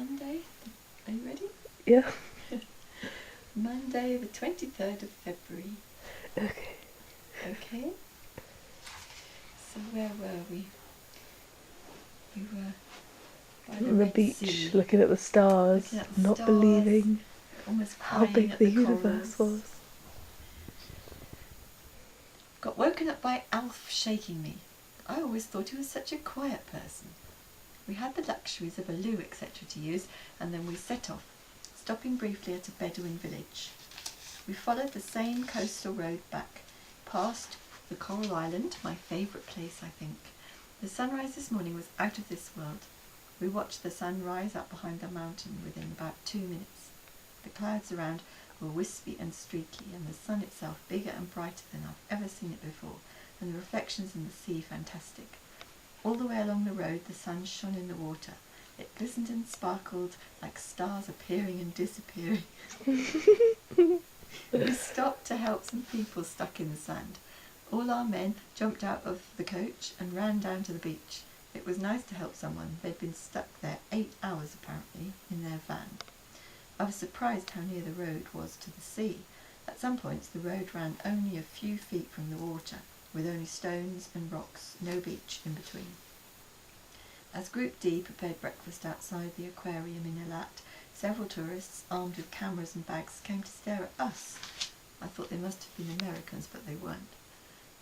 Monday. Are you ready? Yeah. Monday, the 23rd of February. Okay. Okay. So where were we? We were by the On the Red beach, Sea, looking at the stars, looking at the not stars, believing almost how crying big at the the universe corals. was. Got woken up by Alf shaking me. I always thought he was such a quiet person. We had the luxuries of a loo, etc. to use, and then we set off, stopping briefly at a Bedouin village. We followed the same coastal road back, past the Coral Island, my favourite place, I think. The sunrise this morning was out of this world. We watched the sun rise up behind the mountain within about 2 minutes. The clouds around were wispy and streaky, and the sun itself bigger and brighter than I've ever seen it before, and the reflections in the sea fantastic. All the way along the road the sun shone in the water. It glistened and sparkled like stars appearing and disappearing. We stopped to help some people stuck in the sand. All our men jumped out of the coach and ran down to the beach. It was nice to help someone. They'd been stuck there 8 hours apparently in their van. I was surprised how near the road was to the sea. At some points the road ran only a few feet from the water, with only stones and rocks, no beach in between. As Group D prepared breakfast outside the aquarium in Eilat, several tourists, armed with cameras and bags, came to stare at us. I thought they must have been Americans, but they weren't.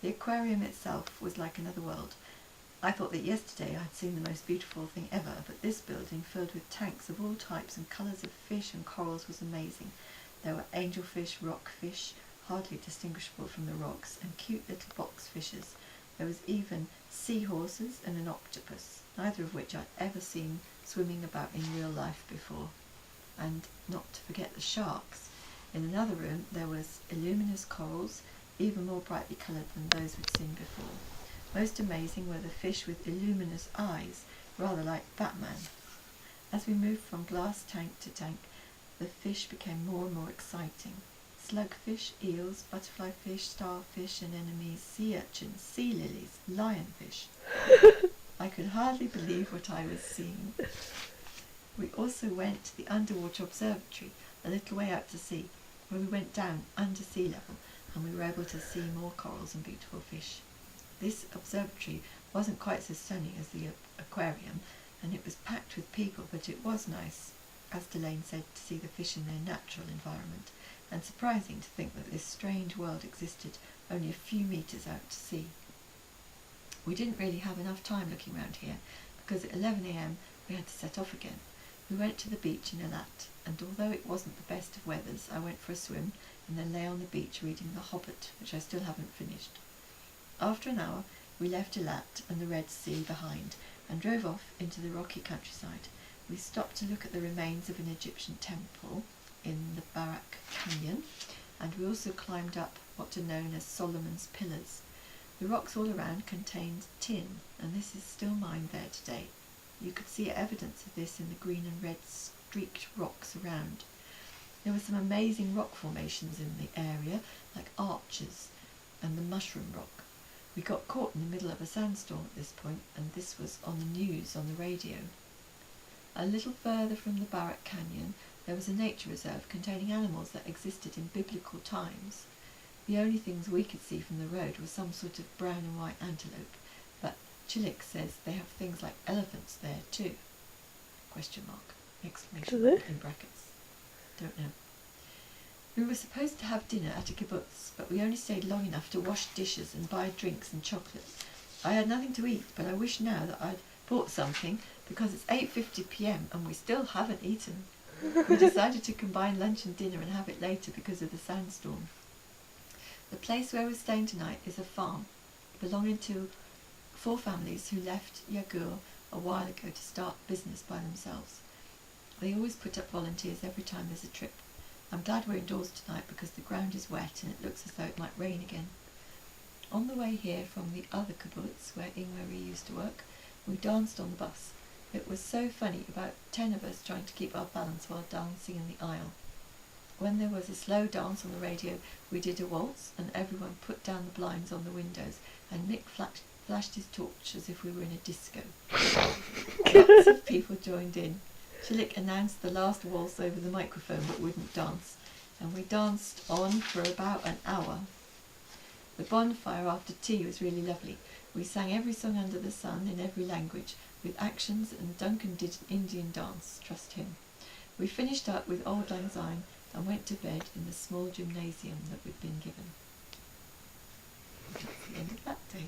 The aquarium itself was like another world. I thought that yesterday I had seen the most beautiful thing ever, but this building, filled with tanks of all types and colours of fish and corals, was amazing. There were angelfish, rockfish, hardly distinguishable from the rocks, and cute little box fishes. There was even seahorses and an octopus, neither of which I'd ever seen swimming about in real life before. And not to forget the sharks. In another room there was illuminous corals, even more brightly coloured than those we'd seen before. Most amazing were the fish with illuminous eyes, rather like Batman. As we moved from glass tank to tank, the fish became more and more exciting. Slugfish, eels, butterfly fish, starfish, anemones, sea urchins, sea lilies, lionfish. I could hardly believe what I was seeing. We also went to the underwater observatory, a little way out to sea, where we went down under sea level, and we were able to see more corals and beautiful fish. This observatory wasn't quite so stunning as the aquarium, and it was packed with people, but it was nice, as Delane said, to see the fish in their natural environment, and surprising to think that this strange world existed only a few metres out to sea. We didn't really have enough time looking around here, because at 11 a.m. we had to set off again. We went to the beach in Eilat, and although it wasn't the best of weathers, I went for a swim and then lay on the beach reading The Hobbit, which I still haven't finished. After an hour we left Eilat and the Red Sea behind and drove off into the rocky countryside. We stopped to look at the remains of an Egyptian temple in the Barak Canyon, and we also climbed up what are known as Solomon's Pillars. The rocks all around contained tin, and this is still mined there today. You could see evidence of this in the green and red streaked rocks around. There were some amazing rock formations in the area, like arches and the Mushroom Rock. We got caught in the middle of a sandstorm at this point, and this was on the news on the radio. A little further from the Barak Canyon there was a nature reserve containing animals that existed in biblical times. The only things we could see from the road were some sort of brown and white antelope, but Chilik says they have things like elephants there too. Question mark, exclamation mark in brackets. Don't know. We were supposed to have dinner at a kibbutz, but we only stayed long enough to wash dishes and buy drinks and chocolate. I had nothing to eat, but I wish now that I'd bought something, because it's 8:50 p.m. and we still haven't eaten. We decided to combine lunch and dinner and have it later because of the sandstorm. The place where we're staying tonight is a farm belonging to 4 families who left Yagur a while ago to start business by themselves. They always put up volunteers every time there's a trip. I'm glad we're indoors tonight because the ground is wet and it looks as though it might rain again. On the way here from the other kibbutz where Ingmarie used to work, we danced on the bus. It was so funny, about 10 of us trying to keep our balance while dancing in the aisle. When there was a slow dance on the radio, we did a waltz and everyone put down the blinds on the windows, and Nick flashed his torch as if we were in a disco. Lots of people joined in. Chilik announced the last waltz over the microphone but wouldn't dance, and we danced on for about an hour. The bonfire after tea was really lovely. We sang every song under the sun in every language, with actions, and Duncan did an Indian dance, trust him. We finished up with Auld Lang Syne and went to bed in the small gymnasium that we'd been given. That's the end of that day.